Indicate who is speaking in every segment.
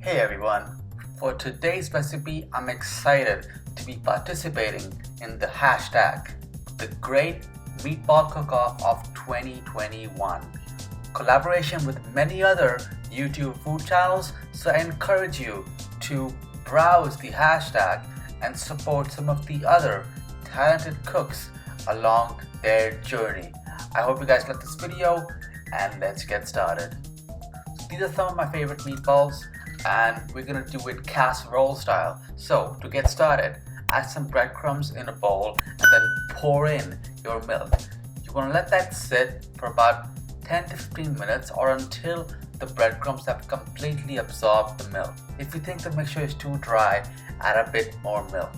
Speaker 1: Hey everyone, for today's recipe I'm excited to be participating in the hashtag, the Great Meatball Cook-Off of 2021. Collaboration with many other YouTube food channels, so I encourage you to browse the hashtag and support some of the other talented cooks along their journey. I hope you guys like this video and let's get started. These are some of my favorite meatballs and we're gonna do it casserole style. So to get started, add some breadcrumbs in a bowl and then pour in your milk. You want to let that sit for about 10 to 15 minutes or until the breadcrumbs have completely absorbed the milk. If you think the mixture is too dry, add a bit more milk.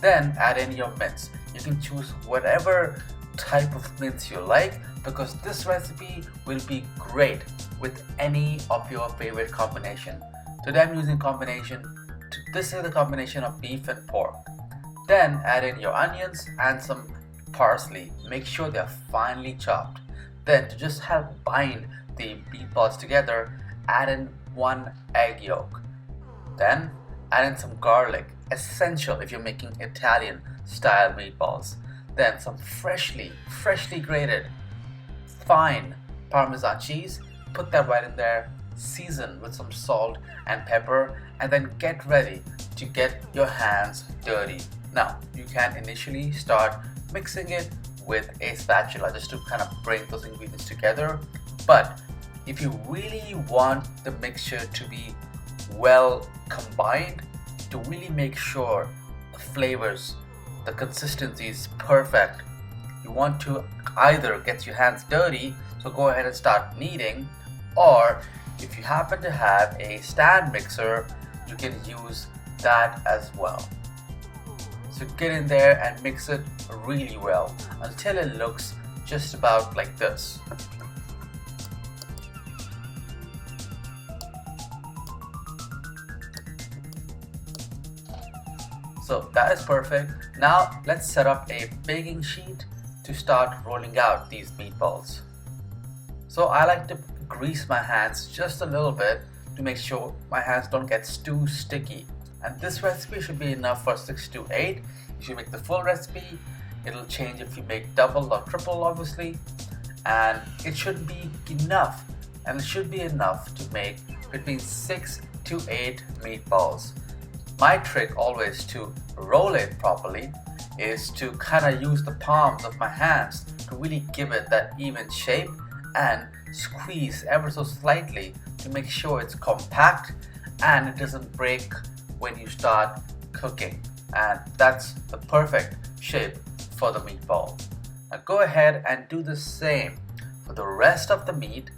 Speaker 1: Then add in your mince. You can choose whatever type of mince you like because this recipe will be great with any of your favorite combination. Today I'm using this is the combination of beef and pork. Then add in your onions and some parsley. Make sure they're finely chopped. Then to just help bind the meatballs together, add in 1 egg yolk. Then add in some garlic, essential if you're making Italian style meatballs. Then some freshly grated fine Parmesan cheese. Put that right in there. Season with some salt and pepper and then get ready to get your hands dirty. Now you can initially start mixing it with a spatula just to kind of bring those ingredients together, but if you really want the mixture to be well combined, to really make sure the flavors, the consistency is perfect, you want to either get your hands dirty, so go ahead and start kneading, or if you happen to have a stand mixer, you can use that as well. So get in there and mix it really well until it looks just about like this. So that is perfect. Now let's set up a baking sheet to start rolling out these meatballs. So I like to grease my hands just a little bit to make sure my hands don't get too sticky. And this recipe should be enough for 6 to 8. If you make the full recipe, it'll change if you make double or triple obviously. And it should be enough. And it should be enough to make between 6 to 8 meatballs. My trick always to roll it properly is to kind of use the palms of my hands to really give it that even shape and squeeze ever so slightly to make sure it's compact and it doesn't break when you start cooking, and that's the perfect shape for the meatball. Now go ahead and do the same for the rest of the meat.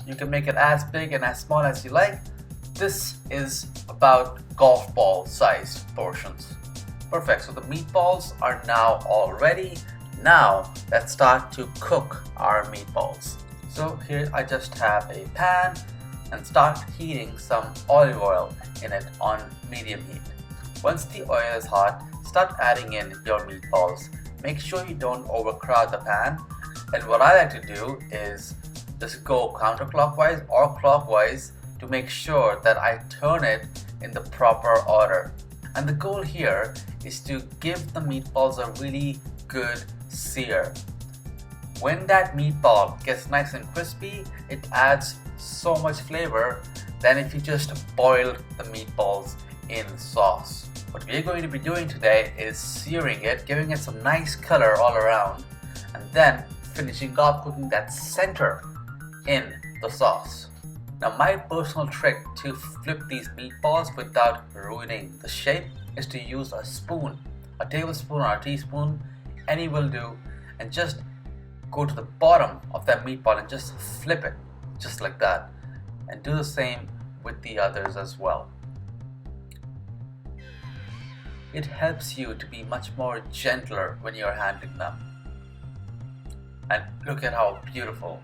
Speaker 1: You can make it as big and as small as you like. This is about golf ball sized portions. Perfect, so the meatballs are now all ready. Now let's start to cook our meatballs. So here I just have a pan and start heating some olive oil in it on medium heat. Once the oil is hot, start adding in your meatballs. Make sure you don't overcrowd the pan. And what I like to do is just go counterclockwise or clockwise to make sure that I turn it in the proper order. And the goal here is to give the meatballs a really good sear. When that meatball gets nice and crispy, it adds so much flavor than if you just boiled the meatballs in sauce. What we're going to be doing today is searing it, giving it some nice color all around, and then finishing off cooking that center in the sauce. Now my personal trick to flip these meatballs without ruining the shape is to use a spoon, a tablespoon or a teaspoon, any will do, and just go to the bottom of that meatball and just flip it just like that, and do the same with the others as well. It helps you to be much more gentler when you're handling them. And look at how beautiful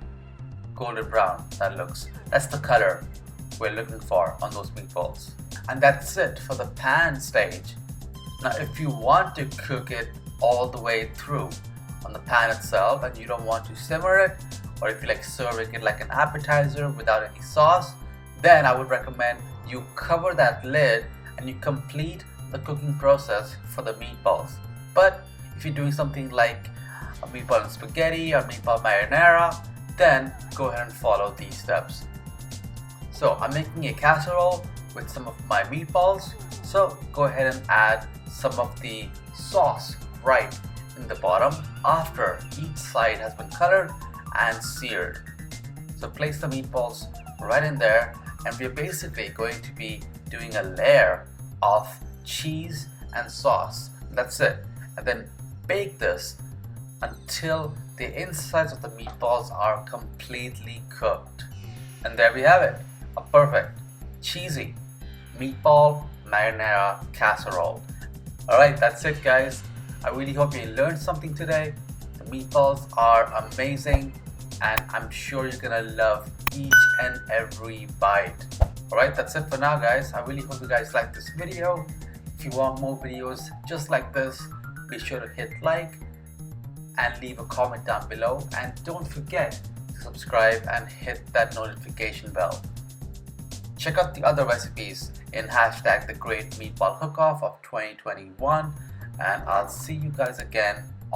Speaker 1: golden brown that looks. That's the color we're looking for on those meatballs. And that's it for the pan stage. Now if you want to cook it all the way through on the pan itself and you don't want to simmer it, or if you like serving it like an appetizer without any sauce, then I would recommend you cover that lid and you complete the cooking process for the meatballs. But if you're doing something like a meatball and spaghetti or meatball marinara, then go ahead and follow these steps. So I'm making a casserole with some of my meatballs, so go ahead and add some of the sauce right in the bottom after each side has been colored and seared. So place the meatballs right in there, and we're basically going to be doing a layer of cheese and sauce. That's it. And then bake this until the insides of the meatballs are completely cooked. And there we have it, a perfect cheesy meatball marinara casserole. Alright, that's it guys. I really hope you learned something today. The meatballs are amazing and I'm sure you're gonna love each and every bite. Alright, that's it for now guys. I really hope you guys like this video. If you want more videos just like this, be sure to hit like and leave a comment down below, and don't forget to subscribe and hit that notification bell. Check out the other recipes in hashtag the Great Meatball Cook-Off of 2021, and I'll see you guys again